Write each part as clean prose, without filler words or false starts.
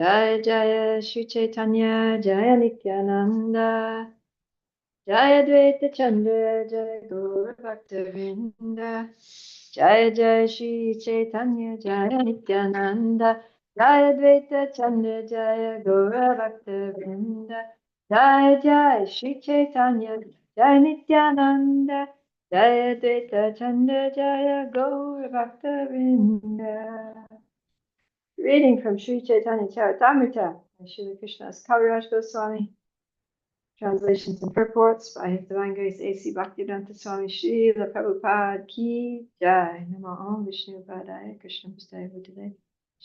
Jaya Jaya Shri Chaitanya Jaya Nityananda Jaya Dvaita Chandra Jaya Gaura Bhakta Vrinda Jaya Jaya Shri Chaitanya Jaya Nityananda Jaya Dvaita Chandra Jaya Gaura Bhakta Vrinda Jaya Jaya Shri Chaitanya Jaya Nityananda Jaya Dvaita Chandra Jaya Gaura Bhakta Vrinda. Reading from Sri Chaitanya Charitamrita by Srila Krishna's Kaviraj Goswami. Translations and purports by His Divine Grace A.C. Bhaktivedanta Swami Srila Prabhupada Ki Jai. Namo Om Vishnu Padaya Krishna Pustaya Bhutale.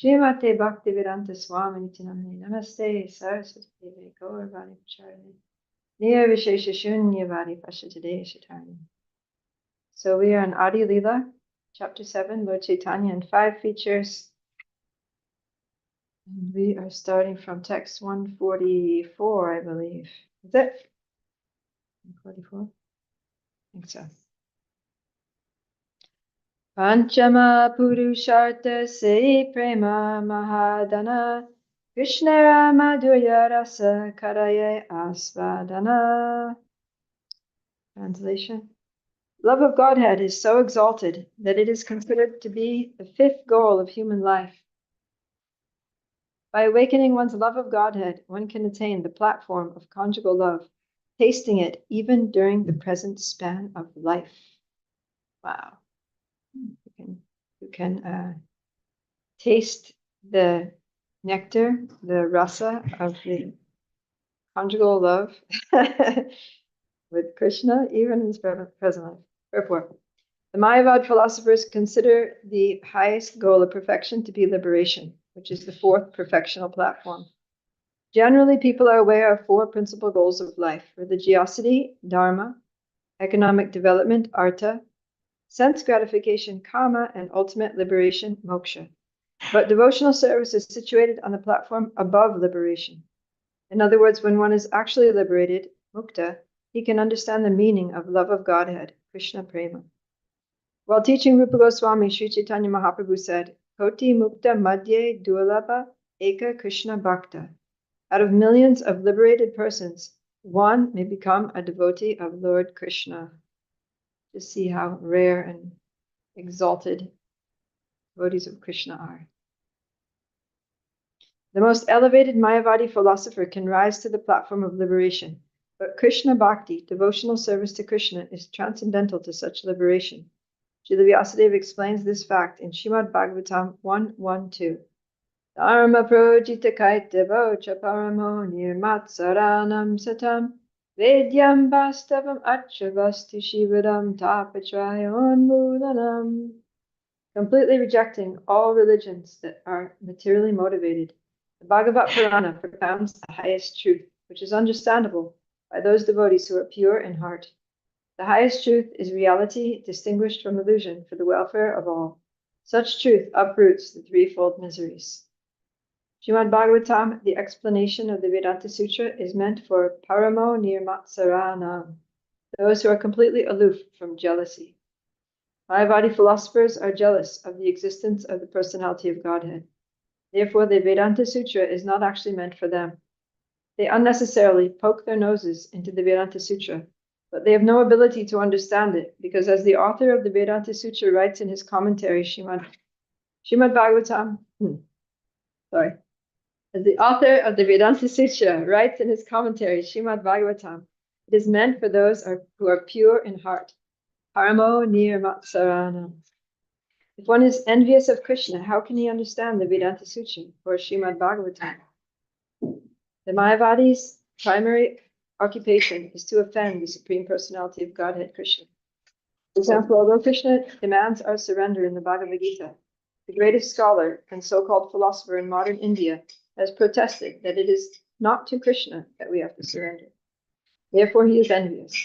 Srimate Bhaktivedanta Swami Nitinamani Namaste Saraswati Devi Gauravani Pacharani. Nir Vishesha Shunya Vadi Pashatade Shatarni. So we are on Adi-lila, Chapter 7, Lord Chaitanya, and 5 features. And we are starting from text 144, I believe. Is it? 144? I think so. Panchama Purushartha Se Prema Mahadana Krishnara Madhurya Rasa Karaye Asvadana. Translation. Love of Godhead is so exalted that it is considered to be the 5th goal of human life. By awakening one's love of Godhead, one can attain the platform of conjugal love, tasting it even during the present span of life. Wow. You can taste the nectar, the rasa of the conjugal love with Krishna, even in his present life. Therefore, the Mayavad philosophers consider the highest goal of perfection to be liberation, which is the 4th perfectional platform. Generally, people are aware of 4 principal goals of life: religiosity, dharma, economic development, artha, sense gratification, kama, and ultimate liberation, moksha. But devotional service is situated on the platform above liberation. In other words, when one is actually liberated, mukta, he can understand the meaning of love of Godhead, Krishna Prema. While teaching Rupa Goswami, Sri Chaitanya Mahaprabhu said, Koti mukta madhye durlabha eka Krishna bhakta. Out of millions of liberated persons, one may become a devotee of Lord Krishna. To see how rare and exalted devotees of Krishna are. The most elevated Mayavadi philosopher can rise to the platform of liberation, but Krishna Bhakti, devotional service to Krishna, is transcendental to such liberation. Srila Vyasadeva explains this fact in Srimad Bhagavatam 1.1.2. Dharma projita kaitavo cha paramo nirmatsaranam satam vedyam vastavam achavasti shivadam tapatrayon mudanam. Completely rejecting all religions that are materially motivated, the Bhagavad Purana propounds the highest truth, which is understandable by those devotees who are pure in heart. The highest truth is reality distinguished from illusion for the welfare of all. Such truth uproots the 3-fold miseries. Srimad Bhagavatam, the explanation of the Vedanta Sutra, is meant for paramo nirmatsaranam, those who are completely aloof from jealousy. Mayavadi philosophers are jealous of the existence of the personality of Godhead. Therefore, the Vedanta Sutra is not actually meant for them. They unnecessarily poke their noses into the Vedanta Sutra, but they have no ability to understand it, because as the author of the Vedanta Sutra writes in his commentary, Srimad Bhagavatam, as the author of the Vedanta Sutra writes in his commentary, Srimad Bhagavatam, it is meant for those who are pure in heart. Paramo nirmatsaranam. If one is envious of Krishna, how can he understand the Vedanta Sutra or Srimad Bhagavatam? The Mayavadi's primary occupation is to offend the Supreme Personality of Godhead, Krishna. For example, although Krishna demands our surrender in the Bhagavad Gita, the greatest scholar and so-called philosopher in modern India has protested that it is not to Krishna that we have to surrender. Therefore, he is envious.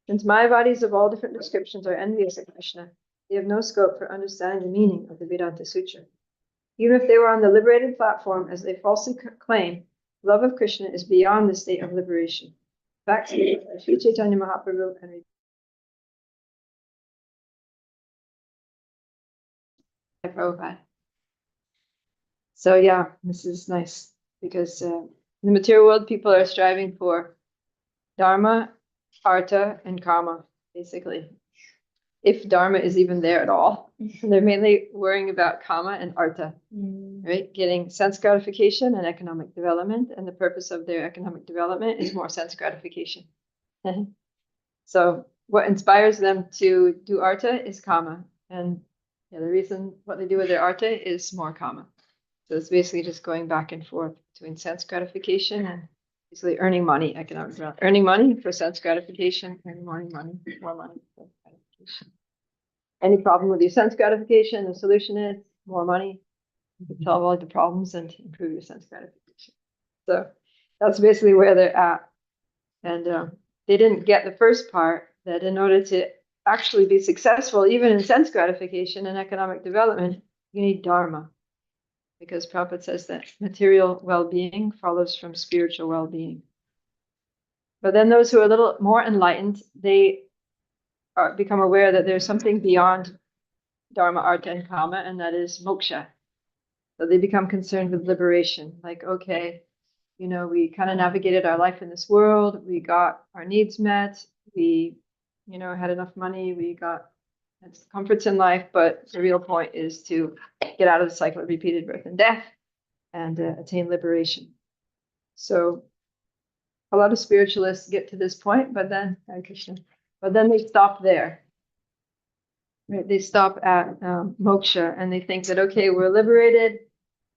Since Mayavadis of all different descriptions are envious of Krishna, they have no scope for understanding the meaning of the Vedanta Sutra. Even if they were on the liberated platform, as they falsely claim, love of Krishna is beyond the state of liberation. Facts by Sri Chaitanya Mahaprabhu and Prabhupada. So yeah, this is nice. because in the material world, people are striving for dharma, artha, and kama, basically. If dharma is even there at all, they're mainly worrying about kama and artha, right? Getting sense gratification and economic development, and the purpose of their economic development is more sense gratification. So what inspires them to do artha is kama, and the reason what they do with their artha is more kama. So it's basically just going back and forth between sense gratification and basically earning money, economic development, earning money for sense gratification, earning more money for sense gratification. Any problem with your sense gratification, the solution is more money. You can solve all the problems and improve your sense gratification. So that's basically where they're at. And they didn't get the first part, that in order to actually be successful, even in sense gratification and economic development, you need dharma. Because Prabhupada says that material well-being follows from spiritual well-being. But then those who are a little more enlightened, they become aware that there's something beyond dharma, artha, and kama, and that is moksha. So they become concerned with liberation. Like, okay, we kind of navigated our life in this world. We got our needs met. We, had enough money. We got comforts in life. But the real point is to get out of the cycle of repeated birth and death and attain liberation. So a lot of spiritualists get to this point, but then, Hare Krishna, but then they stop there. Right? They stop at moksha, and they think that, okay, we're liberated,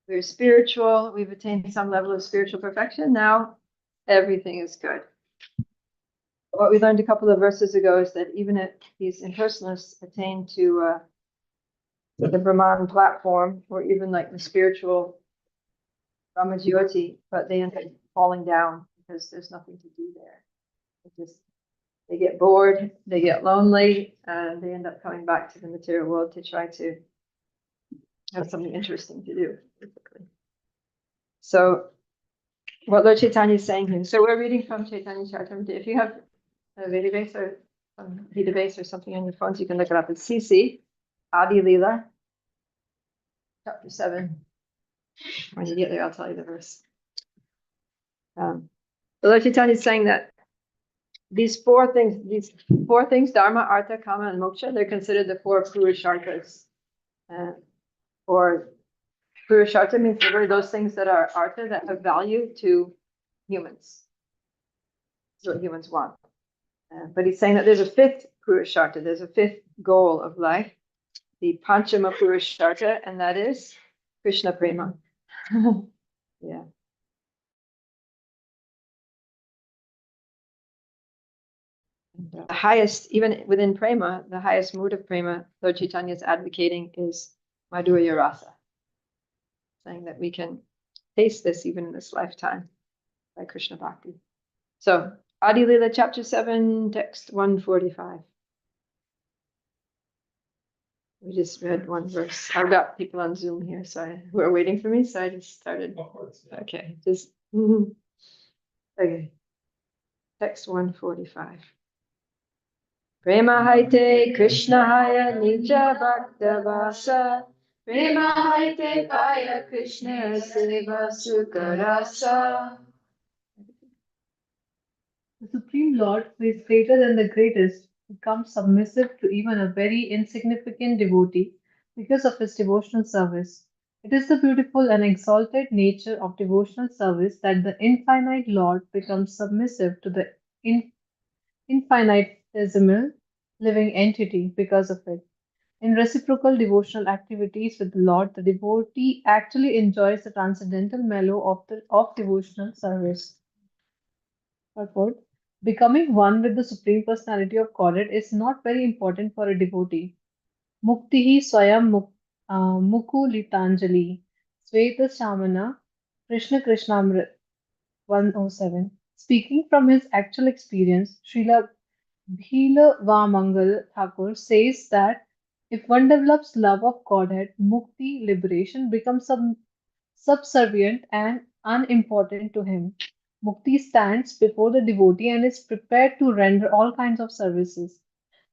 we're spiritual, we've attained some level of spiritual perfection, now everything is good. What we learned a couple of verses ago is that even if these impersonalists attain to the Brahman platform, or even like the spiritual Brahmajyoti, but they end up falling down because there's nothing to do there. They get bored, they get lonely, and they end up coming back to the material world to try to have something interesting to do, basically. So what Lord Chaitanya is saying here. So we're reading from Caitanya Charitamrita. If you have a database or some database or something on your phones, you can look it up. It's CC, Adi-lila, chapter 7. When you get there, I'll tell you the verse. The Lord Chaitanya is saying that these four things, dharma, artha, kama, and moksha, they're considered the four purusharthas. Or purushartha means really those things that are artha, that have value to humans. That's what humans want. But he's saying that there's a fifth purushartha, there's a fifth goal of life, the panchama purushartha, and that is Krishna prema. Yeah. The highest, even within prema, the highest mood of prema, Lord Chaitanya is advocating is Madhurya Rasa, saying that we can taste this even in this lifetime by Krishna Bhakti. So, Adi-lila, chapter 7, text 145. We just read one verse. I've got people on Zoom here, who are waiting for me, so I just started. Of course, yeah. Okay, okay. Text 145. Prema haite Krishna haya nija bhakta vasa. Prema haite paya Krishna seva sukarasa. The Supreme Lord, who is greater than the greatest, becomes submissive to even a very insignificant devotee because of his devotional service. It is the beautiful and exalted nature of devotional service that the infinite Lord becomes submissive to the infinitesimal living entity because of it. In reciprocal devotional activities with the Lord, the devotee actually enjoys the transcendental mellow of devotional service. Purport. Becoming one with the Supreme Personality of Godhead is not very important for a devotee. Muktihi Swayam Mukulitanjali. Sveta Shamana Krishna Krishnamrit 107. Speaking from his actual experience, Srila Bhila Vamangal Thakur says that if one develops love of Godhead, mukti, liberation, becomes subservient and unimportant to him. Mukti stands before the devotee and is prepared to render all kinds of services.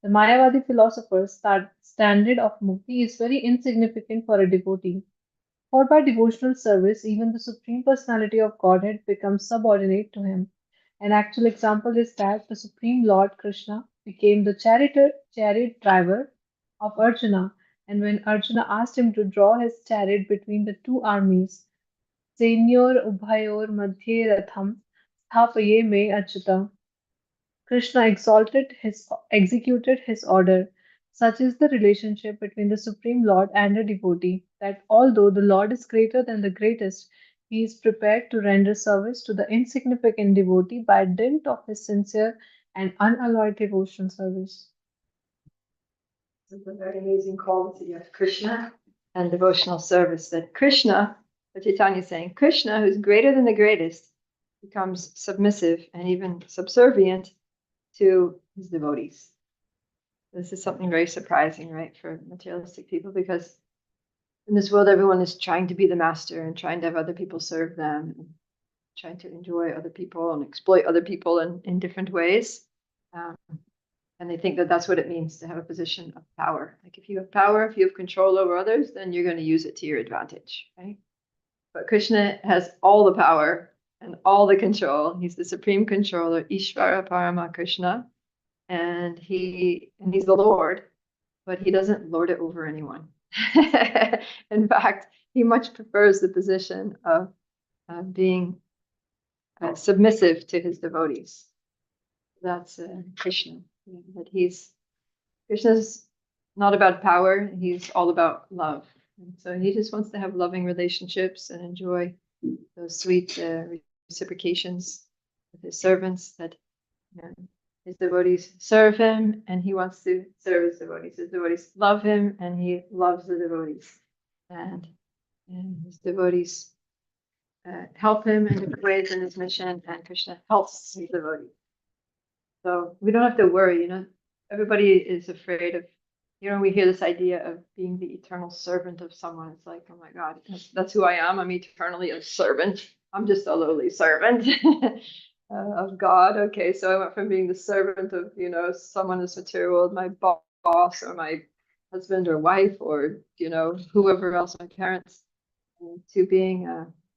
The Mayavadi philosopher's standard of mukti is very insignificant for a devotee. For by devotional service, even the Supreme Personality of Godhead becomes subordinate to him. An actual example is that the Supreme Lord Krishna became the chariot driver of Arjuna, and when Arjuna asked him to draw his chariot between the two armies, Senyor Ubhayor Madhye Ratham Sthapaye Me Achyutam, Krishna executed his order. Such is the relationship between the Supreme Lord and a devotee, that although the Lord is greater than the greatest, he is prepared to render service to the insignificant devotee by dint of his sincere and unalloyed devotional service. It's a very amazing quality of Krishna and devotional service, that Krishna, what Chaitanya is saying, Krishna, who's greater than the greatest, becomes submissive and even subservient to his devotees. This is something very surprising, right, for materialistic people, because in this world, everyone is trying to be the master and trying to have other people serve them, and trying to enjoy other people and exploit other people in different ways. And they think that that's what it means to have a position of power. Like if you have power, if you have control over others, then you're going to use it to your advantage, right? But Krishna has all the power and all the control. He's the supreme controller, Ishvara Parama Krishna, and he's the Lord, but he doesn't lord it over anyone. In fact, he much prefers the position of being submissive to his devotees. That's Krishna. That Krishna's not about power, he's all about love. And so he just wants to have loving relationships and enjoy those sweet reciprocations with his servants, that his devotees serve him and he wants to serve his devotees. His devotees love him and he loves the devotees. And his devotees help him in different ways in his mission, and Krishna helps his devotees. So we don't have to worry, everybody is afraid of, we hear this idea of being the eternal servant of someone. It's like, oh my God, that's who I am. I'm eternally a servant. I'm just a lowly servant of God. Okay, so I went from being the servant of, someone in this material world, my boss or my husband or wife or, whoever else, my parents, to being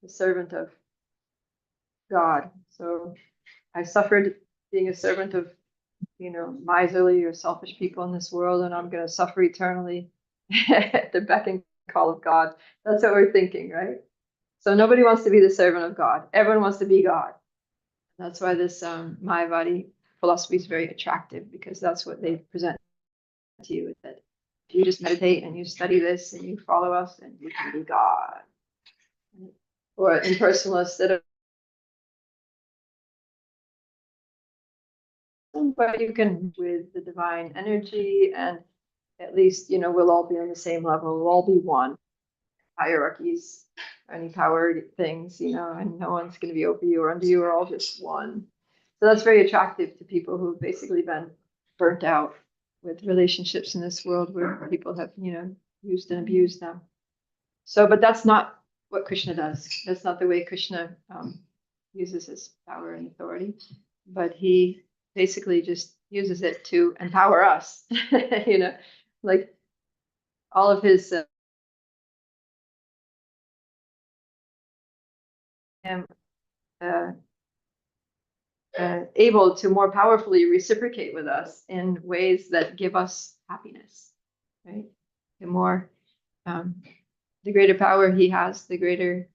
the servant of God. So I suffered being a servant of, miserly or selfish people in this world, and I'm going to suffer eternally at the beck and call of God. That's what we're thinking, right? So nobody wants to be the servant of God. Everyone wants to be God. That's why this Mayavadi philosophy is very attractive, because that's what they present to you, that if you just meditate and you study this and you follow us, and you can be God. Or impersonalists that are, but you can with the divine energy, and at least we'll all be on the same level, we'll all be one. Hierarchies, any power things, and no one's going to be over you or under you, we're all just one. So that's very attractive to people who've basically been burnt out with relationships in this world, where people have used and abused them. So, but that's not what Krishna does. That's not the way Krishna uses his power and authority, but he basically just uses it to empower us. Like all of his able to more powerfully reciprocate with us in ways that give us happiness, right? The more, the greater power he has, the greater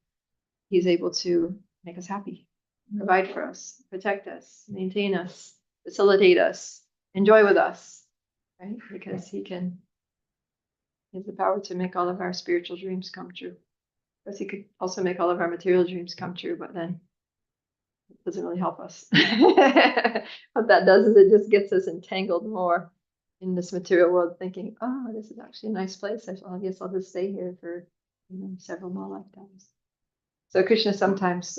he's able to make us happy, provide for us, protect us, maintain us, facilitate us, enjoy with us, right? Because he has the power to make all of our spiritual dreams come true. Of course, he could also make all of our material dreams come true, but then it doesn't really help us. What that does is it just gets us entangled more in this material world, thinking, oh, this is actually a nice place. I guess I'll just stay here for several more lifetimes. So Krishna sometimes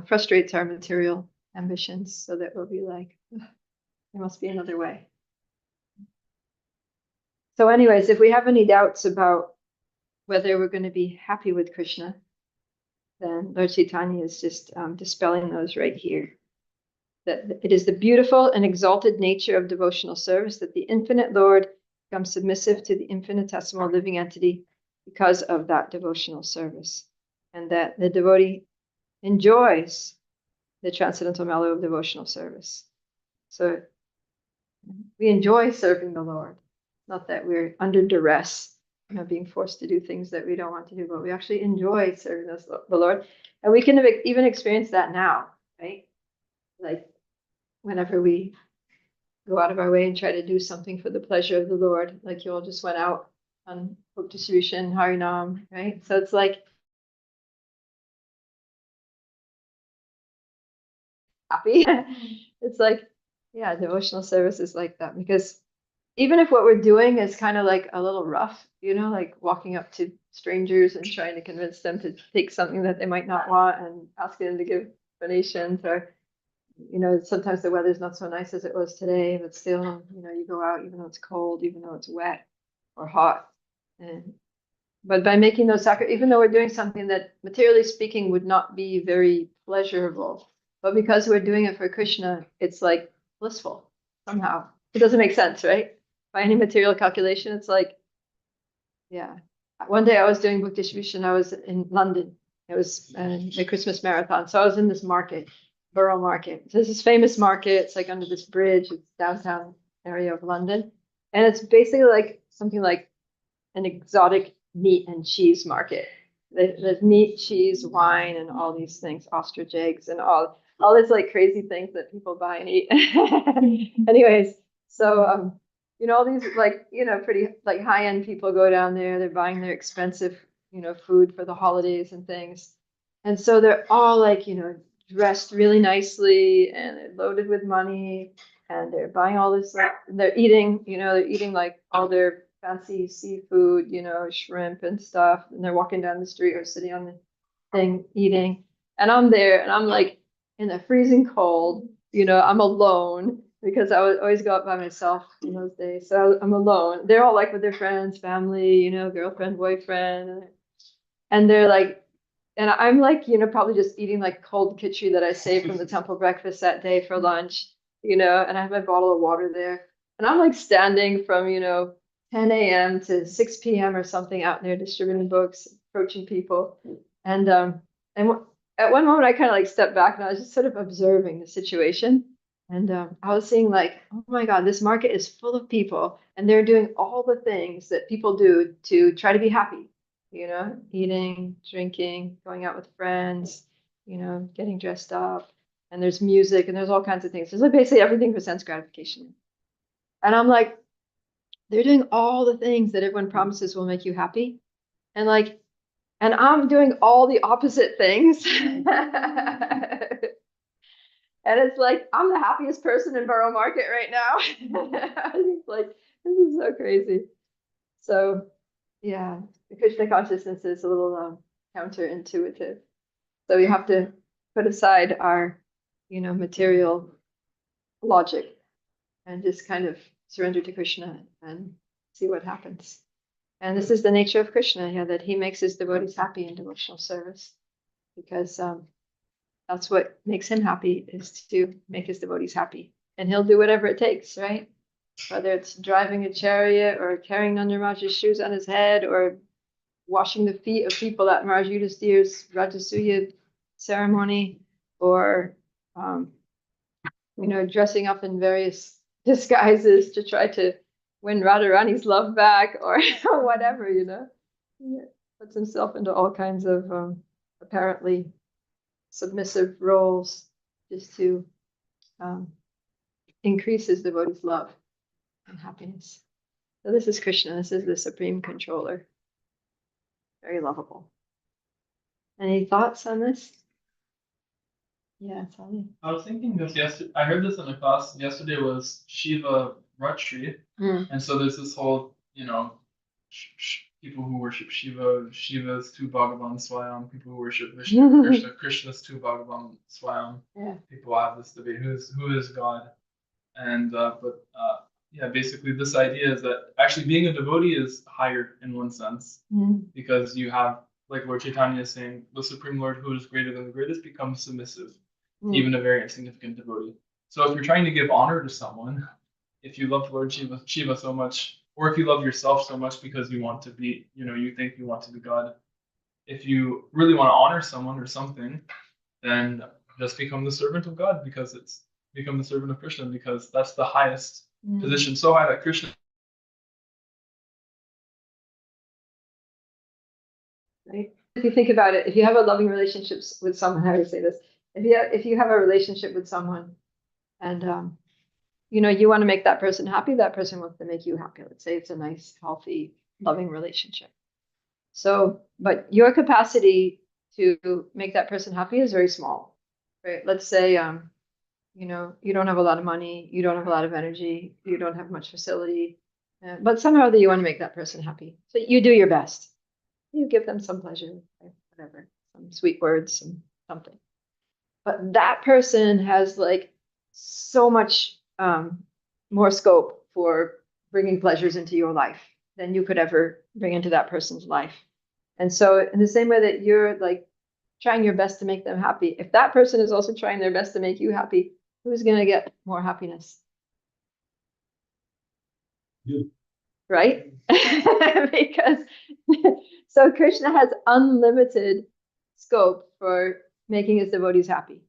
frustrates our material ambitions, so that we'll be like, there must be another way. So anyways, if we have any doubts about whether we're going to be happy with Krishna, then Lord Chaitanya is just dispelling those right here. That it is the beautiful and exalted nature of devotional service that the infinite Lord become submissive to the infinitesimal living entity because of that devotional service. And that the devotee enjoys the transcendental mellow of devotional service. So we enjoy serving the Lord, not that we're under duress, being forced to do things that we don't want to do, but we actually enjoy serving the Lord. And we can even experience that now, right? Like whenever we go out of our way and try to do something for the pleasure of the Lord, like you all just went out on book distribution, Harinam, right? So it's like happy. It's like, yeah, devotional service is like that because even if what we're doing is kind of like a little rough, like walking up to strangers and trying to convince them to take something that they might not want and asking them to give donations, or sometimes the weather's not so nice as it was today, but still, you go out even though it's cold, even though it's wet or hot. But by making those sacrifices, even though we're doing something that materially speaking would not be very pleasurable, but because we're doing it for Krishna, it's like blissful somehow. It doesn't make sense, right? By any material calculation, it's like, yeah. One day I was doing book distribution. I was in London. It was the Christmas marathon. So I was in this market, Borough Market. So this is famous market. It's like under this bridge. It's downtown area of London. And it's basically like something like an exotic meat and cheese market. There's meat, cheese, wine, and all these things, ostrich eggs, and all these like crazy things that people buy and eat. Anyways, so all these like pretty like high-end people go down there. They're buying their expensive food for the holidays and things, and so they're all like dressed really nicely and they're loaded with money, and they're buying all this like they're eating like all their fancy seafood, shrimp and stuff, and they're walking down the street or sitting on the thing eating, and I'm there and I'm like in the freezing cold, I'm alone because I would always go out by myself in those days, so I'm alone. They're all like with their friends, family, girlfriend, boyfriend, and they're like, and I'm like, probably just eating like cold khichdi that I saved from the temple breakfast that day for lunch, and I have my bottle of water there. And I'm like standing from, 10 a.m. to 6 p.m. or something out there distributing books, approaching people. And at one moment I kind of like stepped back and I was just sort of observing the situation. And I was seeing like, oh my God, this market is full of people and they're doing all the things that people do to try to be happy, eating, drinking, going out with friends, getting dressed up. And there's music and there's all kinds of things. There's like basically everything for sense gratification. And I'm like, they're doing all the things that everyone promises will make you happy. And like, and I'm doing all the opposite things. And it's like, I'm the happiest person in Borough Market right now. It's like, this is so crazy. So, yeah, the Krishna consciousness is a little counterintuitive. So we have to put aside our, material logic and just kind of surrender to Krishna and see what happens. And this is the nature of Krishna, that he makes his devotees happy in devotional service, because that's what makes him happy, is to make his devotees happy. And he'll do whatever it takes, right? Whether it's driving a chariot or carrying Nandaraj's shoes on his head or washing the feet of people at Maharaj Yudhisthir's Rajasuya ceremony, or dressing up in various disguises to try to win Radharani's love back, or whatever, He puts himself into all kinds of apparently submissive roles just to increase his devotees' love and happiness. So this is Krishna. This is the supreme controller. Very lovable. Any thoughts on this? Yeah, tell me. I was thinking this yesterday. I heard this in a class yesterday. Was Shiva Ratri, and so there's this whole, people who worship Shiva, Shiva's tu Bhagavan Swayam. People who worship Vishnu, Krishna, Krishna's tu Bhagavan Swayam. Yeah. People have this debate: who is God? And yeah, basically this idea is that actually being a devotee is higher in one sense, because you have, like Lord Caitanya is saying, the Supreme Lord, who is greater than the greatest, becomes submissive, even a very insignificant devotee. So if you're trying to give honor to someone, if you love Lord Shiva so much, or if you love yourself so much because you want to be, you think you want to be God. If you really want to honor someone or something, then just become the servant of God, because it's become the servant of Krishna, because that's the highest position, so high that Krishna. Right? If you think about it, if you have a loving relationship with someone, how do you say this? If you have a relationship with someone, and you want to make that person happy, that person wants to make you happy. Let's say it's a nice, healthy, loving relationship. So, but your capacity to make that person happy is very small, right? Let's say, you don't have a lot of money, you don't have a lot of energy, you don't have much facility, but somehow that you want to make that person happy. So you do your best. You give them some pleasure, whatever, some sweet words, something. But that person has like so much more scope for bringing pleasures into your life than you could ever bring into that person's life. And so, in the same way that you're like trying your best to make them happy, if that person is also trying their best to make you happy, who's going to get more happiness? You. Right? Because so Krishna has unlimited scope for making his devotees happy.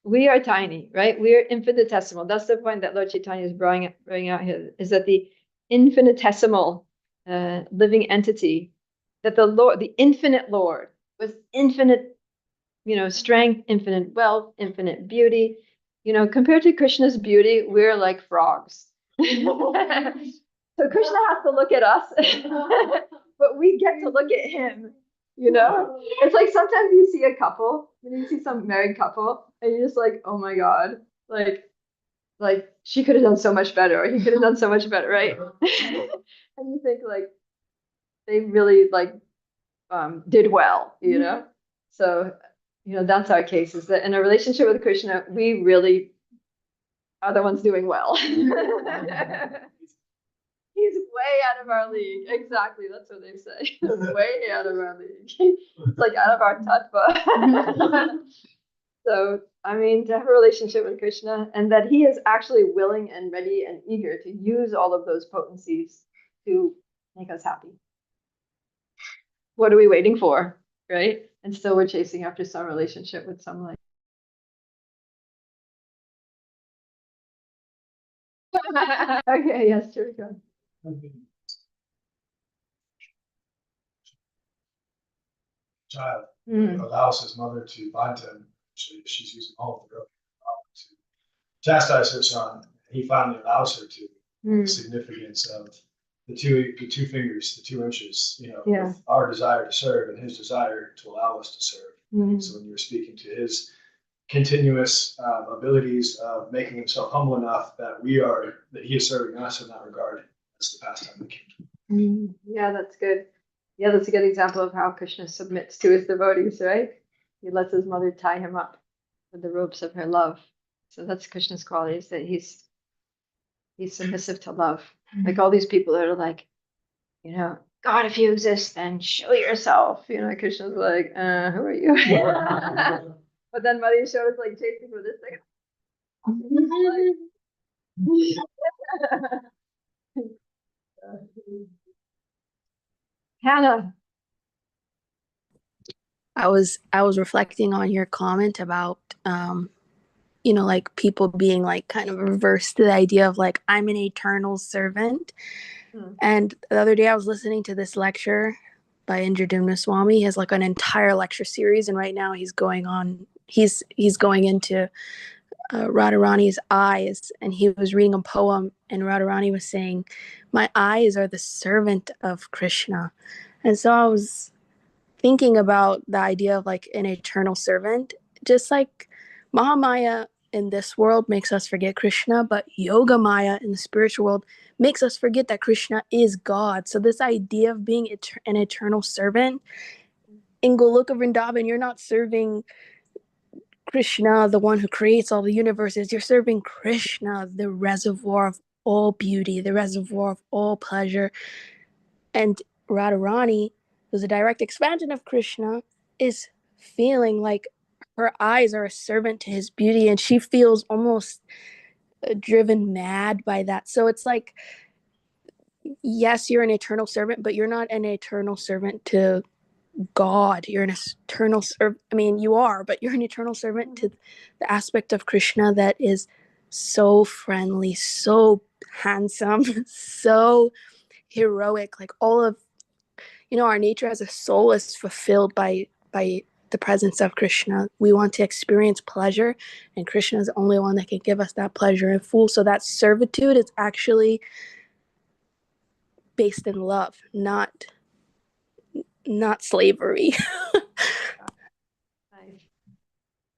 We are tiny, right? We are infinitesimal. That's the point that Lord Chaitanya is bringing out here, is that the infinitesimal living entity, that the Lord, the infinite Lord, was infinite, strength, infinite wealth, infinite beauty. Compared to Krishna's beauty, we're like frogs. So Krishna has to look at us, but we get to look at him. It's like sometimes you see a couple, you see some married couple, and you're just like, oh my God, like she could have done so much better, or he could have done so much better, right? And you think like they really like did well, So, that's our case, is that in a relationship with Krishna, we really are the ones doing well. He's way out of our league. Exactly. That's what they say. Way out of our league. It's like out of our tattva. So, I mean, to have a relationship with Krishna, and that he is actually willing and ready and eager to use all of those potencies to make us happy. What are we waiting for? Right? And still we're chasing after some relationship with some like. Okay, yes, here we go. Child allows his mother to bind him. She's using all of the rope to chastise her son. He finally allows her to. The significance of the two fingers, the 2 inches, with our desire to serve and his desire to allow us to serve. So when you're speaking to his continuous abilities of making himself humble enough that he is serving us in that regard, that's the pastime of the kingdom. Yeah, that's good. Yeah, that's a good example of how Krishna submits to his devotees, right? He lets his mother tie him up with the ropes of her love. So that's Krishna's quality, is that he's submissive to love. Like all these people that are like, God, if you exist, then show yourself. Krishna's like, who are you? But then Mother Yashoda is like chasing for this thing. Hannah. I was reflecting on your comment about like people being like kind of reverse to the idea of like I'm an eternal servant. And the other day I was listening to this lecture by Indradyumna Swami. He has like an entire lecture series, and right now he's going into Radharani's eyes, and he was reading a poem, and Radharani was saying, "My eyes are the servant of Krishna." And so I was thinking about the idea of like an eternal servant, just like Mahamaya in this world makes us forget Krishna, but Yoga Maya in the spiritual world makes us forget that Krishna is God. So this idea of being an eternal servant, in Goloka Vrindavan, you're not serving Krishna, the one who creates all the universes. You're serving Krishna, the reservoir of all beauty, the reservoir of all pleasure. And Radharani, who's a direct expansion of Krishna, is feeling like her eyes are a servant to his beauty, and she feels almost driven mad by that. So it's like yes, you're an eternal servant, but you're not an eternal servant to God. You're an eternal servant. I mean, you are, but you're an eternal servant to the aspect of Krishna that is so friendly, so handsome, so heroic. Like all of, our nature as a soul is fulfilled by the presence of Krishna. We want to experience pleasure, and Krishna is the only one that can give us that pleasure in full. So that servitude is actually based in love, not slavery. Nice.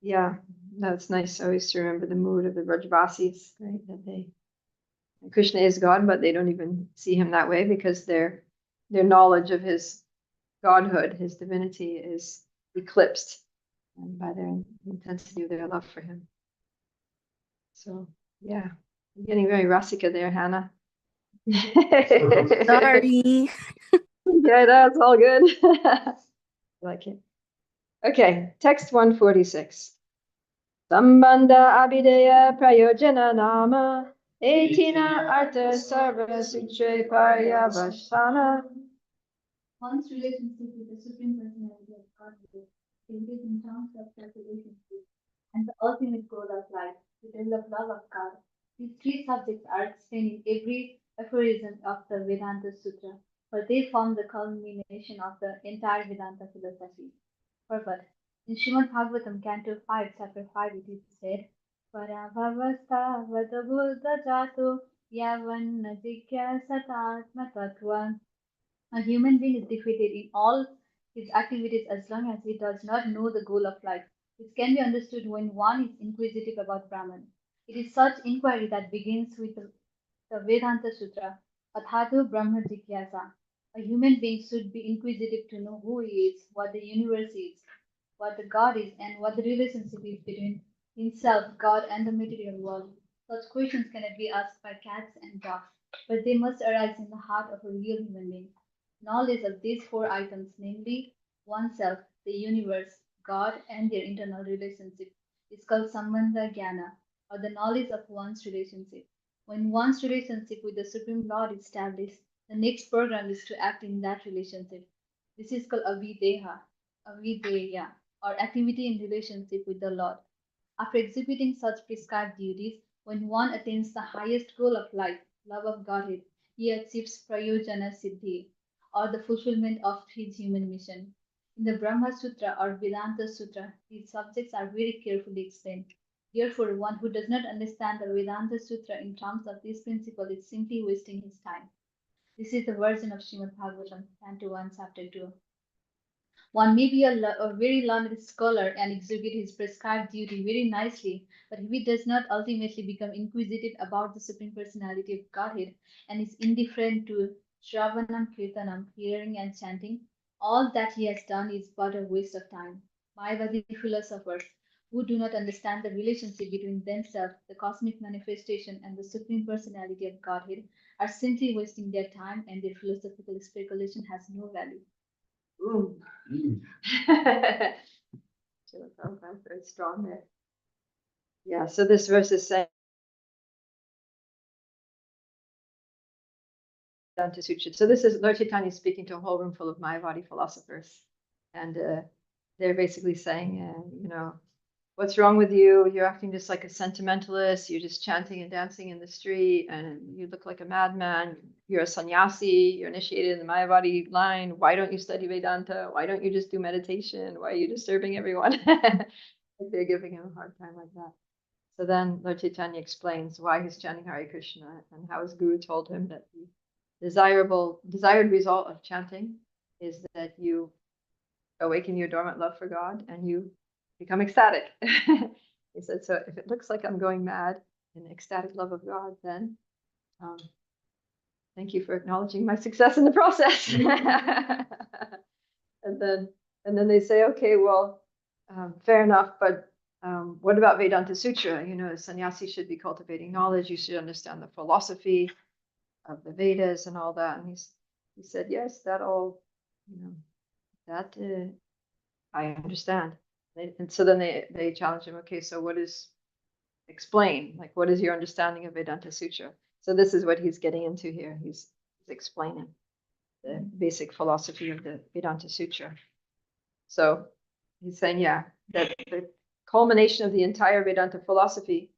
Yeah, that's nice always to remember the mood of the Brajavasis, right? That Krishna is God, but they don't even see him that way because their knowledge of his godhood, his divinity, is eclipsed by their intensity of their love for him. So yeah, I'm getting very Rasika there, Hannah. Sorry. Yeah, that's all good. I like it. Okay, text 146. Sambandha abhideya prayojana nama etina artha sarva sutre paryavashana. One's relationship with the Supreme Personality of Godhead is in terms of that relationship and the ultimate goal of life, to develop love of God. These three subjects are explained in every aphorism of the Vedanta Sutra, for they form the culmination of the entire Vedanta philosophy. Purport. In Srimad Bhagavatam, Canto 5, Chapter 5, it is said, Parabhavastha vadabuddha jato yavan satatma tattva. A human being is defeated in all his activities as long as he does not know the goal of life. This can be understood when one is inquisitive about Brahman. It is such inquiry that begins with the Vedanta Sutra, Athatu Brahma Jigyasa. A human being should be inquisitive to know who he is, what the universe is, what the God is, and what the relationship is between himself, God, and the material world. Such questions cannot be asked by cats and dogs, but they must arise in the heart of a real human being. Knowledge of these four items, namely oneself, the universe, God, and their internal relationship, is called Sambandha Jnana, or the knowledge of one's relationship. When one's relationship with the Supreme Lord is established, the next program is to act in that relationship. This is called avideya, or activity in relationship with the Lord. After executing such prescribed duties, when one attains the highest goal of life, love of Godhead, he achieves prayojana siddhi, or the fulfillment of his human mission. In the Brahma Sutra or Vedanta Sutra, these subjects are very carefully explained. Therefore, one who does not understand the Vedanta Sutra in terms of this principle is simply wasting his time. This is the version of Srimad Bhagavatam, Canto 1, Chapter 2. One may be a very learned scholar and execute his prescribed duty very nicely, but if he does not ultimately become inquisitive about the Supreme Personality of Godhead and is indifferent to Shravanam Kirtanam, hearing and chanting, all that he has done is but a waste of time. Mayavadi philosophers who do not understand the relationship between themselves, the cosmic manifestation, and the Supreme Personality of Godhead are simply wasting their time, and their philosophical speculation has no value. Boom. Very strong there. Yeah, so this verse is saying Vedanta Sutra. So this is Lord Chaitanya speaking to a whole room full of Mayavadi philosophers. And they're basically saying, what's wrong with you? You're acting just like a sentimentalist. You're just chanting and dancing in the street, and you look like a madman. You're a sannyasi. You're initiated in the Mayavadi line. Why don't you study Vedanta? Why don't you just do meditation? Why are you disturbing everyone? They're giving him a hard time like that. So then Lord Chaitanya explains why he's chanting Hare Krishna and how his guru told him that the desired result of chanting is that you awaken your dormant love for God and you become ecstatic. He said, so if it looks like I'm going mad in ecstatic love of God, then thank you for acknowledging my success in the process. and then they say, okay, well, fair enough, but what about Vedanta Sutra? A sannyasi should be cultivating knowledge. You should understand the philosophy of the Vedas and all that. And he said, yes, that all, that I understand. And so then they challenge him, okay, so explain, like, what is your understanding of Vedanta Sutra? So this is what he's getting into here. He's He's explaining the basic philosophy of the Vedanta Sutra. So he's saying, yeah, that the culmination of the entire Vedanta philosophy,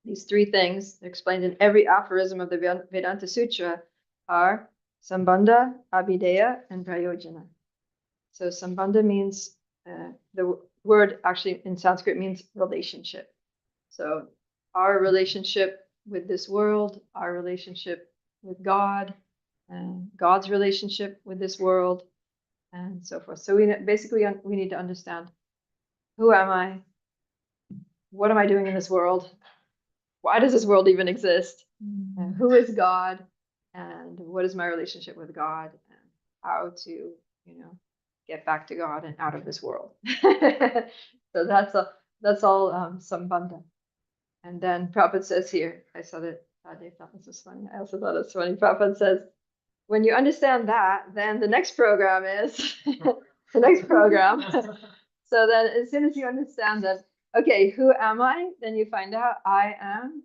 these three things explained in every aphorism of the Vedanta Sutra, are Sambandha, Abhideya, and Prayojana. So Sambandha means, the word actually in Sanskrit means relationship. So our relationship with this world, our relationship with God, and God's relationship with this world, and so forth. So we need to understand, who am I? What am I doing in this world? Why does this world even exist? And who is God? And what is my relationship with God? And how to, get back to God and out of this world. So that's all Sambandha. And then Prabhupada says here, I saw that Dave thought this was funny. I also thought it was funny. Prabhupada says, when you understand that, then the next program is the next program. So then as soon as you understand that, okay, who am I? Then you find out I am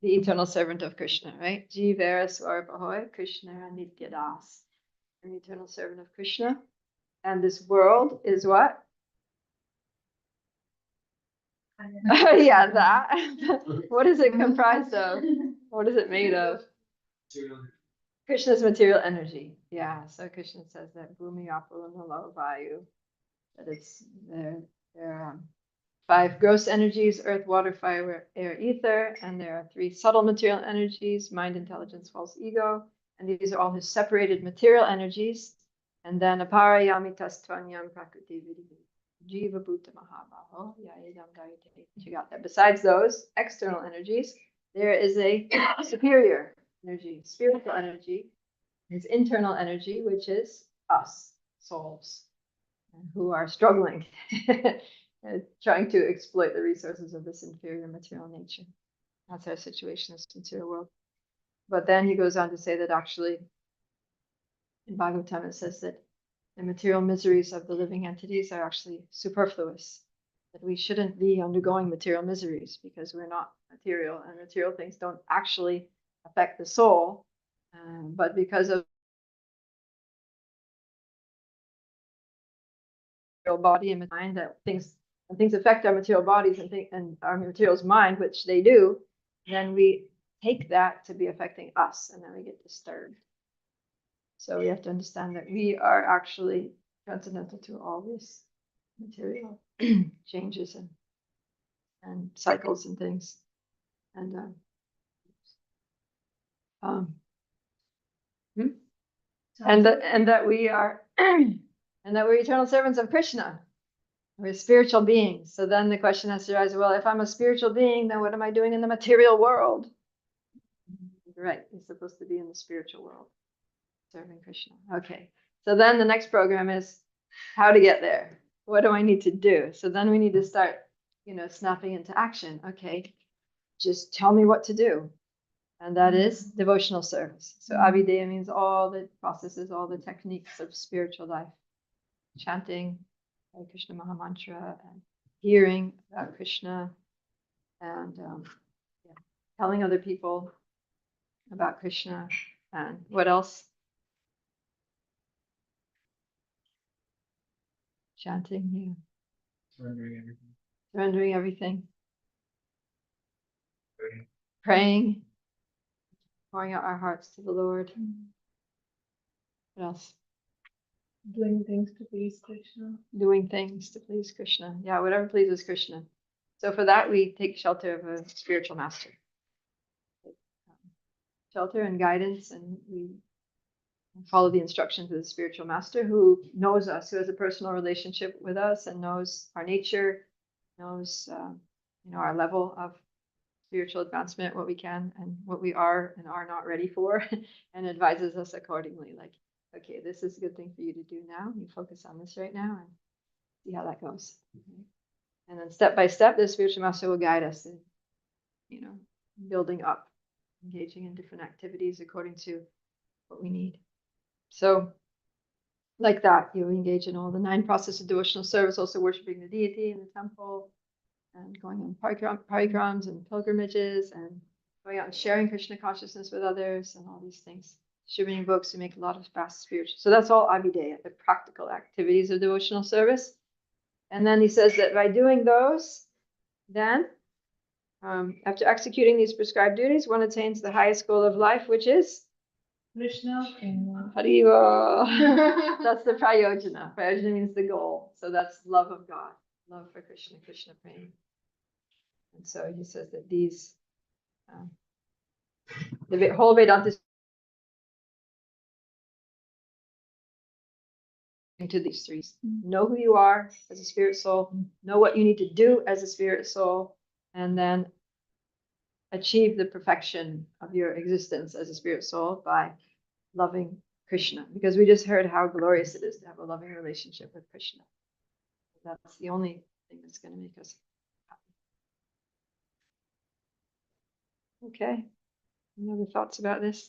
the eternal servant of Krishna, right? Jivera Swarbahoy, Krishna Nityadas. An eternal servant of Krishna. And this world is what? Yeah, that. What is it comprised of? What is it made of? Krishna's material energy. Yeah, so Krishna says that Bhumi Apala Nalo Vayu, that it's there are 5 gross energies: earth, water, fire, air, ether, and there are 3 subtle material energies: mind, intelligence, false ego, and these are all his separated material energies. And then aparayami tastvanyam prakriti vidhi jiva bhuta mahabaho yayam dayate. You got that. Besides those external energies, there is a superior energy, spiritual energy, his internal energy, which is us, souls, who are struggling, trying to exploit the resources of this inferior material nature. That's our situation in this material world. But then he goes on to say that actually, in Bhagavatam, it says that the material miseries of the living entities are actually superfluous, that we shouldn't be undergoing material miseries because we're not material, and material things don't actually affect the soul, but because of body and mind, that things affect our material bodies and our material's mind, which they do, then we take that to be affecting us, and then we get disturbed. So we have to understand that we are actually transcendental to all these material changes and cycles and things, and that we are and that we're eternal servants of Krishna. We're spiritual beings. So then the question has to arise, well, if I'm a spiritual being, then what am I doing in the material world? Right, you're supposed to be in the spiritual world, serving Krishna. Okay, so then the next program is how to get there. What do I need to do? So then we need to start, snapping into action. Okay, just tell me what to do. And that is devotional service. So Abhideya means all the processes, all the techniques of spiritual life. Chanting Hare Krishna Mahamantra and hearing about Krishna and telling other people about Krishna. And what else? Chanting, yeah. Surrendering everything. Praying. Pouring out our hearts to the Lord. What else? Doing things to please Krishna. Doing things to please Krishna. Yeah, whatever pleases Krishna. So for that, we take shelter of a spiritual master. Shelter and guidance, and we follow the instructions of the spiritual master who knows us, who has a personal relationship with us and knows our nature, knows our level of spiritual advancement, what we can and what we are and are not ready for, and advises us accordingly. Like, okay, this is a good thing for you to do now. You focus on this right now and see how that goes. Okay. And then step by step, the spiritual master will guide us in, building up, engaging in different activities according to what we need. So like that, you engage in all the 9 processes of devotional service, also worshiping the deity in the temple, and going on parikrams and pilgrimages, and going out and sharing Krishna consciousness with others, and all these things. distributing books. We make a lot of fast spiritual. So that's all Abhideya, the practical activities of devotional service. And then he says that by doing those, then after executing these prescribed duties, one attains the highest goal of life, which is Krishna. Hariva. That's the prayojana. Prayojana means the goal. So that's love of God, love for Krishna, Krishna prema. And so he says that these, the whole Vedanta to these three. Know who you are as a spirit soul, know what you need to do as a spirit soul, and then achieve the perfection of your existence as a spirit soul by loving Krishna. Because we just heard how glorious it is to have a loving relationship with Krishna. That's the only thing that's going to make us happy. Okay. Any other thoughts about this?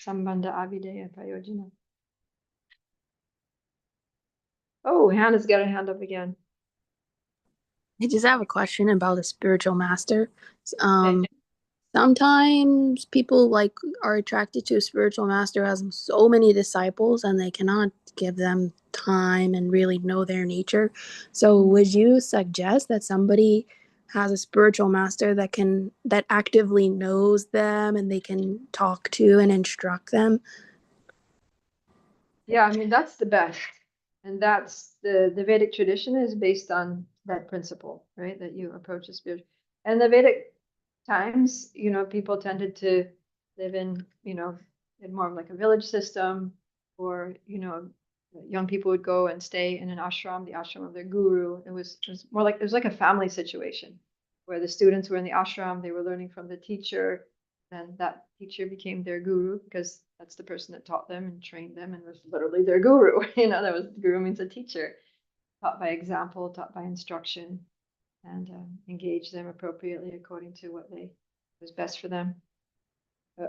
Sambandha Abhideya Prayojana. Oh, Hannah's got her hand up again. I just have a question about a spiritual master. Okay. Sometimes people like are attracted to a spiritual master who has so many disciples and they cannot give them time and really know their nature. So would you suggest that somebody has a spiritual master that actively knows them and they can talk to and instruct them? Yeah, I mean, that's the best. And that's the Vedic tradition is based on that principle, right? That you approach the spirit. And the Vedic times, people tended to live in, in more of like a village system, or, young people would go and stay in an ashram, the ashram of their guru. It was more like, it was like a family situation where the students were in the ashram, they were learning from the teacher, and that teacher became their guru because that's the person that taught them and trained them and was literally their guru. That was guru means a teacher, taught by example, taught by instruction, and engage them appropriately according to what was best for them.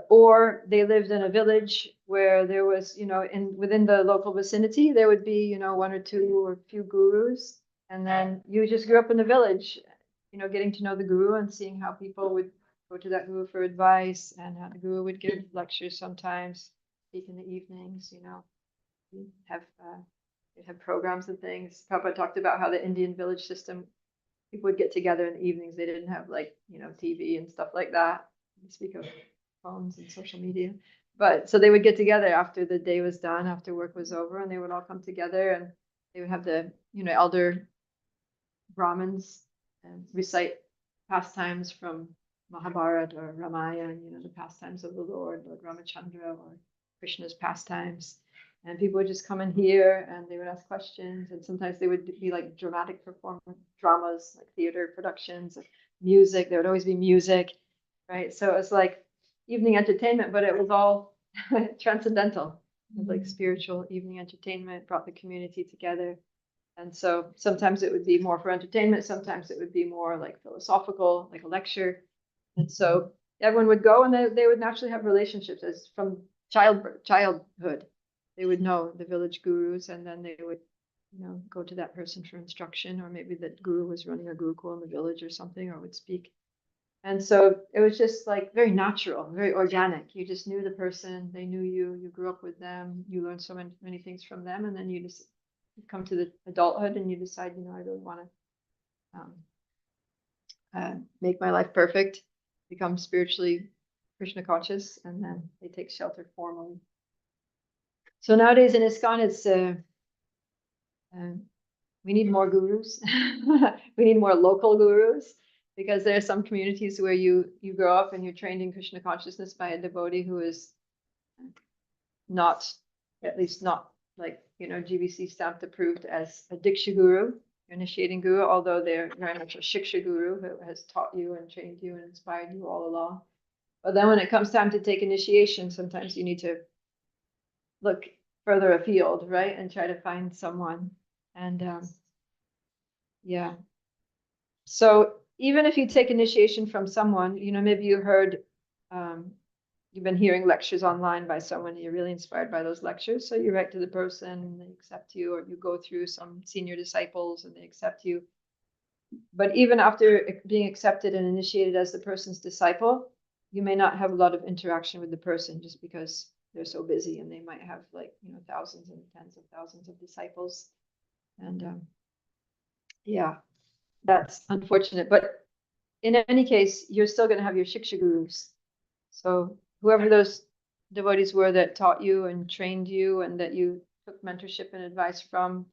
Or they lived in a village where there was, within the local vicinity, there would be, one or two or few gurus. And then you just grew up in the village, getting to know the guru and seeing how people would go to that guru for advice, and how the guru would give lectures sometimes, speak in the evenings, we'd have programs and things. Prabhupada talked about how the Indian village system, people would get together in the evenings. They didn't have TV and stuff like that. We speak of phones and social media. But so they would get together after the day was done, after work was over, and they would all come together, and they would have the, elder Brahmins and recite pastimes from Mahabharata or Ramayana, the pastimes of the Lord Ramachandra, or Krishna's pastimes. And people would just come in here and they would ask questions. And sometimes they would be like dramatic performance dramas, like theater productions, music. There would always be music, right? So it was like evening entertainment, but it was all transcendental. It was like spiritual evening entertainment, brought the community together. And so sometimes it would be more for entertainment. Sometimes it would be more like philosophical, like a lecture. And so everyone would go, and they would naturally have relationships as from childhood. They would know the village gurus, and then they would, go to that person for instruction, or maybe that guru was running a gurukul in the village or something, or would speak. And so it was just like very natural, very organic. You just knew the person, they knew you, you grew up with them, you learned so many things from them, and then you just come to the adulthood and you decide, I really want to make my life perfect, become spiritually Krishna conscious, and then they take shelter formally. So nowadays in ISKCON, it's we need more gurus. We need more local gurus, because there are some communities where you grow up and you're trained in Krishna consciousness by a devotee who is not, at least not like, GBC stamped approved as a Diksha guru, initiating guru, although they're very much a Shiksha guru who has taught you and trained you and inspired you all along. But then when it comes time to take initiation, sometimes you need to look further afield, right? And try to find someone. And yeah. So even if you take initiation from someone, maybe you heard, you've been hearing lectures online by someone, you're really inspired by those lectures. So you write to the person and they accept you, or you go through some senior disciples and they accept you. But even after being accepted and initiated as the person's disciple, you may not have a lot of interaction with the person, just because they're so busy and they might have like, thousands and tens of thousands of disciples. And yeah, that's unfortunate. But in any case, you're still going to have your Shiksha gurus. So whoever those devotees were that taught you and trained you and that you took mentorship and advice from,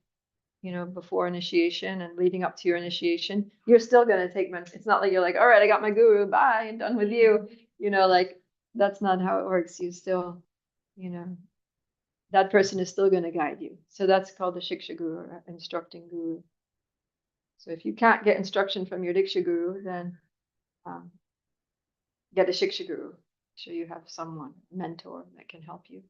before initiation and leading up to your initiation, you're still going to take mentorship. It's not like you're like, all right, I got my guru, bye, I'm done with you. Like that's not how it works. You still, that person is still going to guide you. So that's called the Shiksha guru, or instructing guru. So if you can't get instruction from your Diksha guru, then get a Shiksha guru. So you have someone, mentor, that can help you.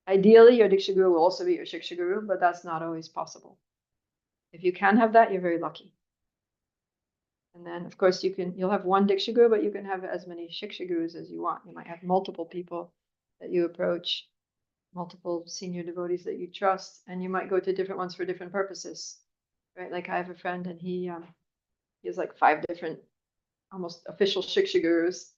Ideally, your Diksha guru will also be your Shiksha guru, but that's not always possible. If you can have that, you're very lucky. And then, of course, you'll have one Diksha guru, but you can have as many Shiksha gurus as you want. You might have multiple people that you approach, multiple senior devotees that you trust, and you might go to different ones for different purposes, right? Like I have a friend, and he has like 5 different almost official Shiksha gurus.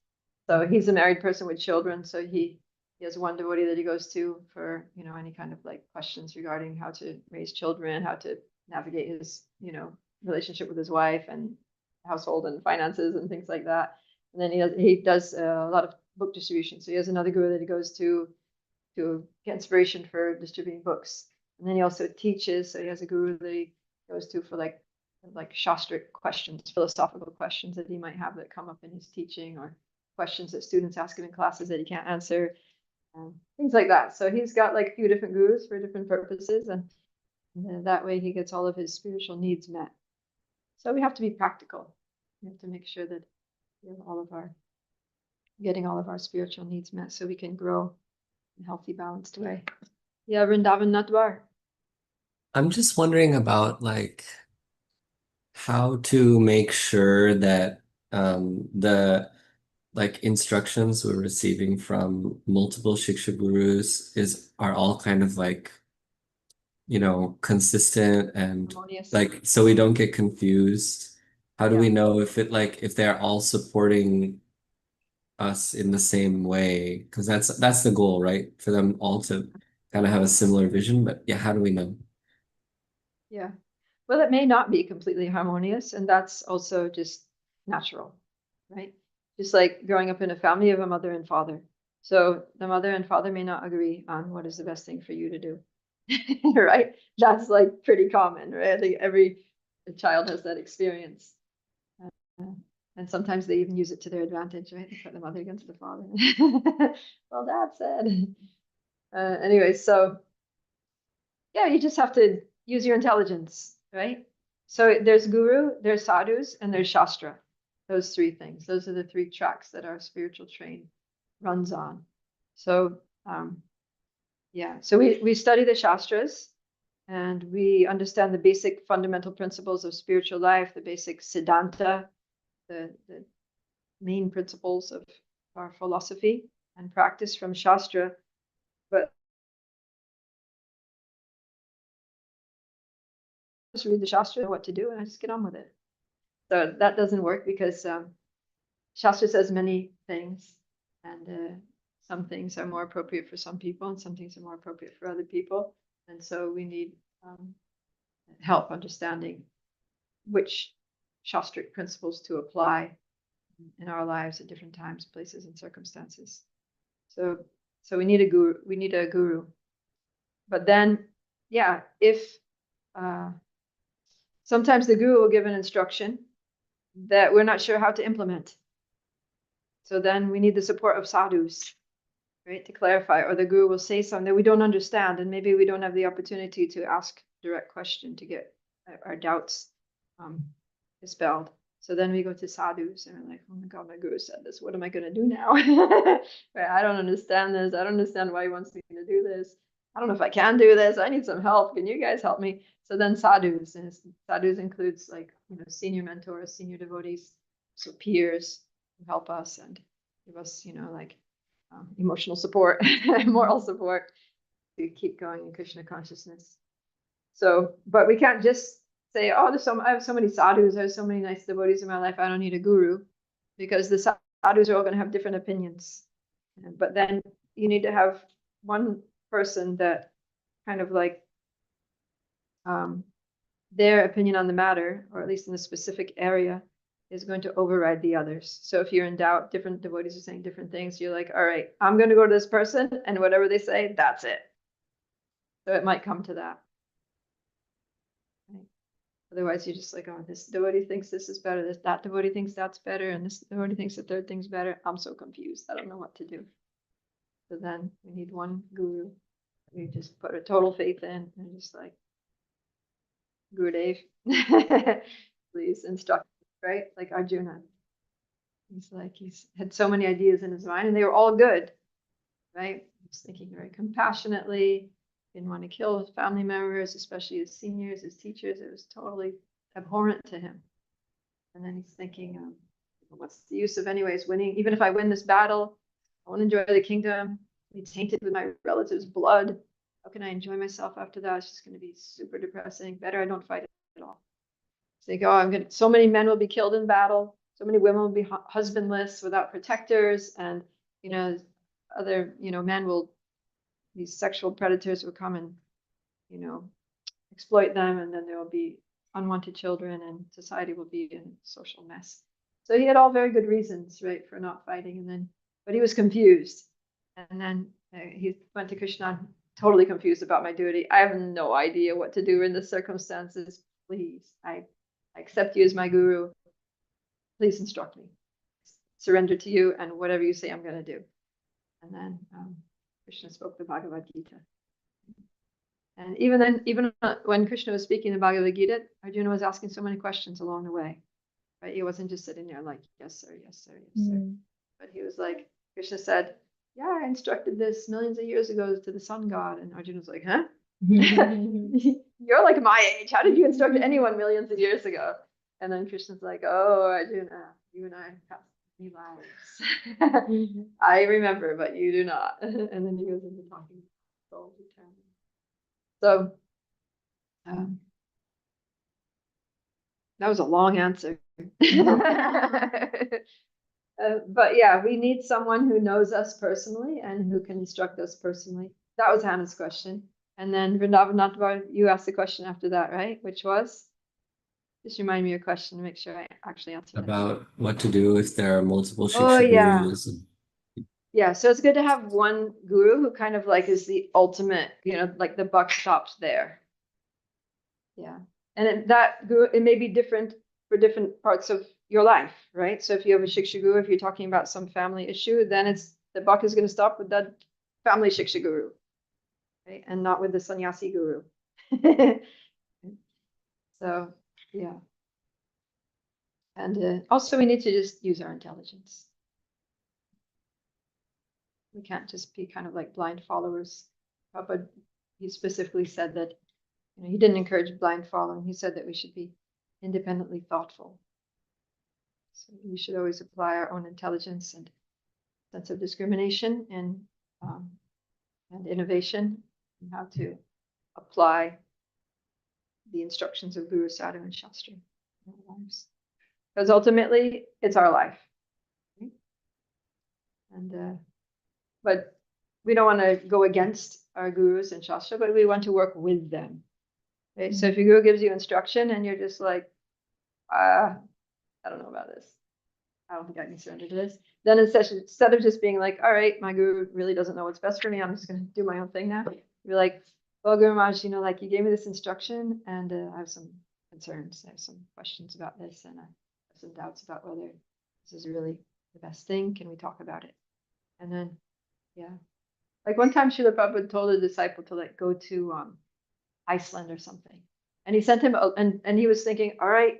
So he's a married person with children, so he has one devotee that he goes to for, any kind of like questions regarding how to raise children, how to navigate his, relationship with his wife and household and finances and things like that. And then he does a lot of book distribution. So he has another guru that he goes to get inspiration for distributing books. And then he also teaches. So he has a guru that he goes to for like shastric questions, philosophical questions that he might have that come up in his teaching, or questions that students ask him in classes that he can't answer, things like that. So he's got like a few different gurus for different purposes, and that way he gets all of his spiritual needs met. So we have to be practical. We have to make sure that we have getting all of our spiritual needs met, so we can grow in a healthy, balanced way. Yeah, Vrindavan Natwar. I'm just wondering about like how to make sure that the like instructions we're receiving from multiple Shiksha gurus are all kind of like, consistent and Harmonious. like so we don't get confused. How do Yeah. we know if they're all supporting us in the same way? Because that's the goal, right? For them all to kind of have a similar vision. But yeah, how do we know? Yeah. Well, it may not be completely harmonious, and that's also just natural, right? Just like growing up in a family of a mother and father. So the mother and father may not agree on what is the best thing for you to do, right? That's like pretty common, right? I think every child has that experience. And sometimes they even use it to their advantage, right? They put the mother against the father. Well, Dad said. Anyway, so yeah, you just have to use your intelligence, right? So there's guru, there's sadhus, and there's shastra. Those 3 things. Those are the 3 tracks that our spiritual train runs on. So yeah, so we study the shastras, and we understand the basic fundamental principles of spiritual life, the basic siddhanta, the main principles of our philosophy and practice from Shastra. But just read the Shastra, what to do, and I just get on with it. So that doesn't work because Shastra says many things, and some things are more appropriate for some people, and some things are more appropriate for other people. And so we need help understanding which Shastric principles to apply in our lives at different times, places, and circumstances. So we need a guru. We need a guru. But then, yeah, if sometimes the guru will give an instruction that we're not sure how to implement. So then we need the support of sadhus, right, to clarify. Or the guru will say something that we don't understand, and maybe we don't have the opportunity to ask direct question to get our doubts dispelled. So then we go to sadhus, and we're like, oh my God, my guru said this. What am I going to do now? Right, I don't understand this. I don't understand why he wants me to do this. I don't know if I can do this. I need some help. Can you guys help me? So then sadhus, and sadhus includes like, senior mentors, senior devotees, so peers who help us and give us, like emotional support, moral support to keep going in Krishna consciousness. So, but we can't just say, oh, I have so many sadhus, there's so many nice devotees in my life, I don't need a guru, because the sadhus are all going to have different opinions. But then, you need to have one person that kind of like their opinion on the matter, or at least in a specific area, is going to override the others. So if you're in doubt, different devotees are saying different things. You're like, all right, I'm going to go to this person, and whatever they say, that's it. So it might come to that. Right? Otherwise, you're just like, oh, this devotee thinks this is better. That devotee thinks that's better. And this devotee thinks the third thing's better. I'm so confused. I don't know what to do. So then we need one guru. We just put a total faith in and just like, Gurudev, please instruct, right? Like Arjuna. He's had so many ideas in his mind and they were all good, right? He's thinking very compassionately, didn't want to kill his family members, especially his seniors, his teachers. It was totally abhorrent to him. And then he's thinking, what's the use of anyways winning? Even if I win this battle, I want to enjoy the kingdom. Be tainted with my relatives' blood. How can I enjoy myself after that? It's just going to be super depressing. Better I don't fight at all. So they go, so many men will be killed in battle. So many women will be husbandless without protectors. And, other, men these sexual predators will come and, exploit them. And then there will be unwanted children and society will be in a social mess. So he had all very good reasons, right, for not fighting. But he was confused. And then he went to Krishna, totally confused about my duty. I have no idea what to do in this circumstances. Please, I accept you as my guru. Please instruct me. Surrender to you, and whatever you say, I'm going to do. And then Krishna spoke the Bhagavad Gita. And even when Krishna was speaking the Bhagavad Gita, Arjuna was asking so many questions along the way. Right? He wasn't just sitting there like, yes, sir, yes, sir, yes, sir. But he was like, Krishna said, yeah, I instructed this millions of years ago to the sun god. And Arjuna was like, huh? You're like my age. How did you instruct anyone millions of years ago? And then Krishna's like, oh, Arjuna, you and I have many lives. I remember, but you do not. And then he goes into talking souls eternally. So that was a long answer. But yeah, we need someone who knows us personally and who can instruct us personally. That was Hannah's question. And then Vrindavan, you asked the question after that, right? Which was? Just remind me your question to make sure I actually answered it. About what to do if there are multiple Shiksha-gurus. Gurus. Yeah, so it's good to have one guru who kind of like is the ultimate, like the buck stops there. Yeah. And that guru, it may be different for different parts of your life, right? So if you have a Shiksha guru, if you're talking about some family issue, then the buck is going to stop with that family Shiksha guru, right? And not with the sannyasi guru. So, yeah. And also we need to just use our intelligence. We can't just be kind of like blind followers. Prabhupada, he specifically said that, he didn't encourage blind following. He said that we should be independently thoughtful. So we should always apply our own intelligence and sense of discrimination and innovation, and how to apply the instructions of Guru, Sadhu, and Shastra in our lives. Because ultimately, it's our life. Right? And but we don't want to go against our gurus and Shastra, but we want to work with them. Okay? So if your guru gives you instruction and you're just like, I don't know about this. I don't think I can surrender to this. Then instead of just being like, all right, my guru really doesn't know what's best for me, I'm just going to do my own thing now. You're like, well, Guru Maharaj, like you gave me this instruction and I have some concerns. I have some questions about this and I have some doubts about whether this is really the best thing. Can we talk about it? And then, yeah. Like one time Srila Prabhupada told a disciple to like go to Iceland or something. And he sent him, and he was thinking, all right,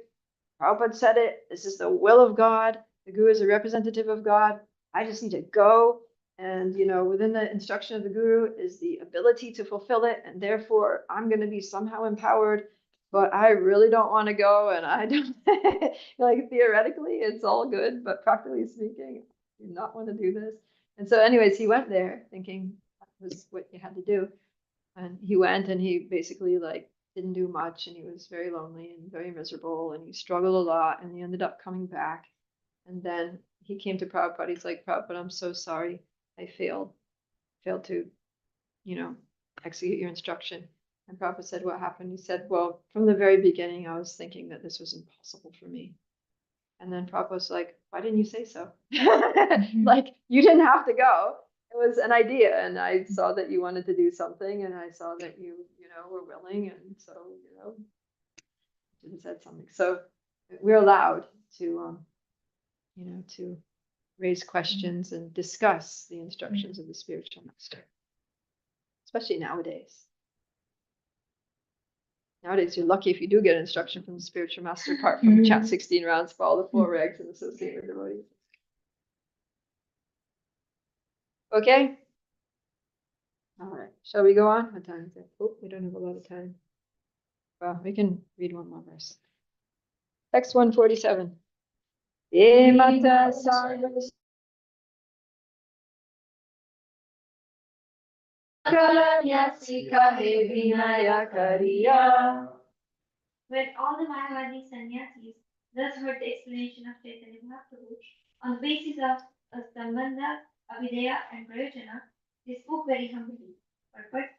Prabhupada said it. This is the will of God. The guru is a representative of God. I just need to go. And, within the instruction of the guru is the ability to fulfill it. And therefore, I'm going to be somehow empowered. But I really don't want to go. And I don't, like theoretically, it's all good. But practically speaking, I do not want to do this. And so anyways, he went there thinking that was what you had to do. And he went and he basically like didn't do much. And he was very lonely and very miserable. And he struggled a lot. And he ended up coming back. And then he came to Prabhupada. He's like, Prabhupada, I'm so sorry. I failed. failed to, execute your instruction. And Prabhupada said, what happened? He said, well, from the very beginning, I was thinking that this was impossible for me. And then Prabhupada was like, why didn't you say so? Like, you didn't have to go. It was an idea. And I saw that you wanted to do something. And I saw that you were willing. And so, and said something. So we're allowed to, to raise questions and discuss the instructions of the spiritual master, especially nowadays. Nowadays, you're lucky if you do get instruction from the spiritual master, apart from chant 16 rounds, follow the 4 regs, and associate with devotees. Okay? All right. Shall we go on? What time is it? Oh, we don't have a lot of time. Well, we can read one more verse. Text 147. Emata sarvas Kalanyasika he vinaya kariya. When all the Mayavadi sannyasis thus heard the explanation of Chaitanya Mahaprabhu on the basis of Sambandha, Abhidaya, and Prayojana, they spoke very humbly. But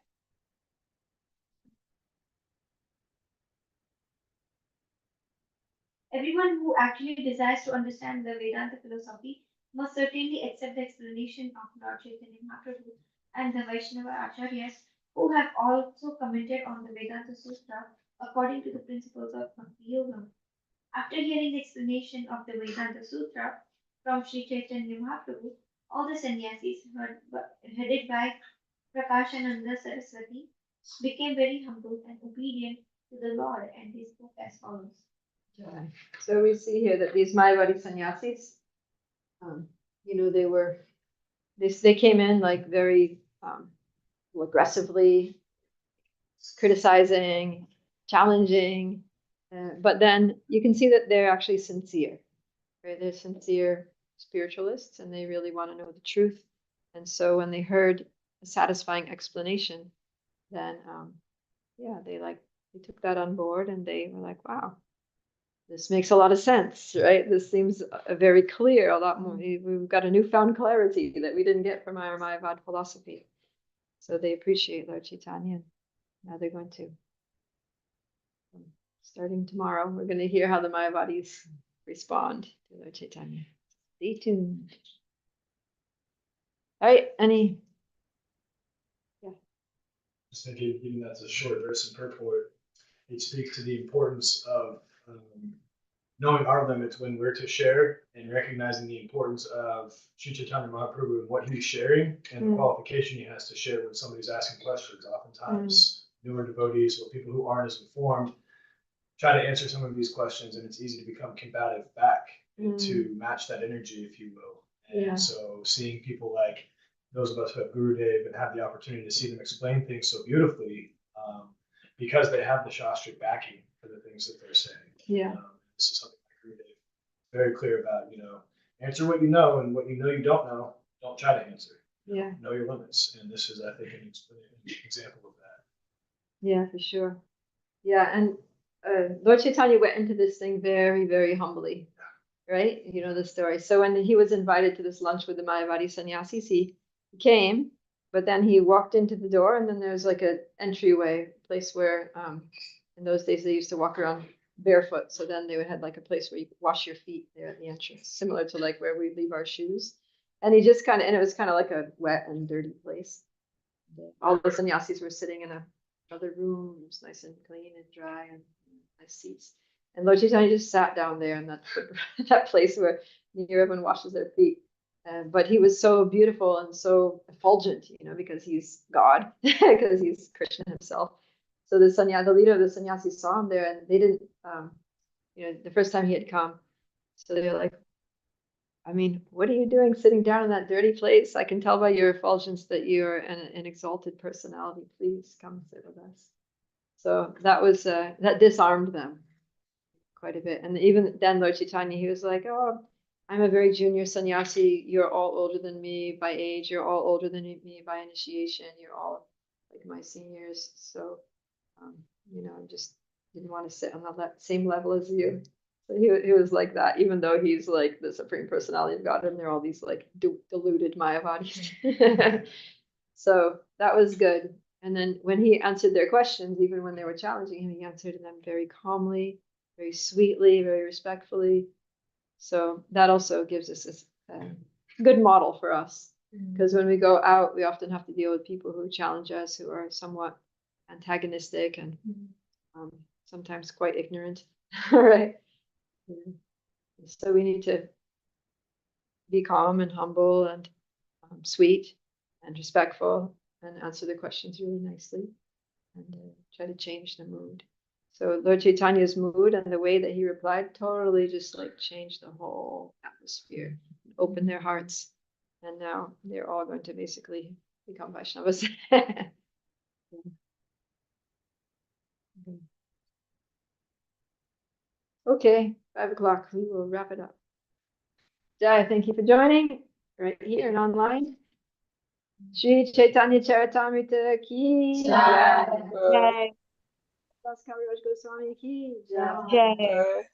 everyone who actually desires to understand the Vedanta philosophy must certainly accept the explanation of Lord Chaitanya Mahaprabhu and the Vaishnava Acharyas, who have also commented on the Vedanta Sutra according to the principles of Bhakti Yoga. After hearing the explanation of the Vedanta Sutra from Sri Chaitanya Mahaprabhu, all the sannyasis headed by Prakashananda Saraswati became very humble and obedient to the Lord, and they spoke as follows. Okay. So we see here that these Mayavadi sannyasis, they came in like very aggressively criticizing, challenging, but then you can see that they're actually sincere, right? They're sincere spiritualists, and they really want to know the truth. And so when they heard a satisfying explanation, then they took that on board, and they were like, wow, this makes a lot of sense, right? This seems very clear, a lot more. We've got a newfound clarity that we didn't get from our Mayavad philosophy. So they appreciate Lord Chaitanya. Now they're going to, starting tomorrow, we're going to hear how the Mayavadis respond to Lord Chaitanya. Stay tuned. All right, Just thinking, even that's a short verse in purport, it speaks to the importance of knowing our limits when we're to share, and recognizing the importance of Sri Chaitanya Mahaprabhu and what he's sharing, and the qualification he has to share when somebody's asking questions. Oftentimes, newer devotees or people who aren't as informed try to answer some of these questions, and it's easy to become combative back and to match that energy, if you will. And so seeing people like those of us who have Gurudev and have the opportunity to see them explain things so beautifully, because they have the Shastric backing for the things that they're saying. This is something like Gurudev is very clear about, answer what you know, and what you know you don't know, don't try to answer. Know your limits. And this is, I think, an example of that. Yeah, for sure. Yeah, and Lord Chaitanya went into this thing very, very humbly, right? You know the story. So when he was invited to this lunch with the Mayavadi sannyasis, he came, but then he walked into the door, and then there's like an entryway place where in those days they used to walk around barefoot. So then they would have like a place where you could wash your feet there at the entrance, similar to like where we leave our shoes. And he just and it was kind of like a wet and dirty place. All the sannyasis were sitting in another room. It was nice and clean and dry, and nice seats. And Lord Chaitanya just sat down there in that place where everyone washes their feet. But he was so beautiful and so effulgent, because he's God, because he's Krishna himself. So the leader of the sannyasis saw him there, and they didn't, the first time he had come. So they were like, I mean, what are you doing sitting down in that dirty place? I can tell by your effulgence that you're an exalted personality. Please come sit with us. So that disarmed them quite a bit. And even then, Lord Chaitanya, he was like, oh, I'm a very junior sannyasi. You're all older than me by age. You're all older than me by initiation. You're all like my seniors. So, I just didn't want to sit on that same level as you. So he was like that, even though he's like the Supreme Personality of God, and there are all these like deluded Mayavadis. So that was good. And then when he answered their questions, even when they were challenging him, he answered them very calmly, very sweetly, very respectfully. So that also gives us a good model for us. Because when we go out, we often have to deal with people who challenge us, who are somewhat antagonistic and sometimes quite ignorant. All right. So we need to be calm and humble and sweet and respectful and answer the questions really nicely and try to change the mood. So Lord Chaitanya's mood and the way that he replied totally just like changed the whole atmosphere, opened their hearts, and now they're all going to basically become Vaishnavas. Okay, 5 o'clock. We will wrap it up. Jai, thank you for joining right here and online. Shri Chaitanya Charitamrita ki Jai. Jai. Das Kaviraj Goswami ki Jai. Jai.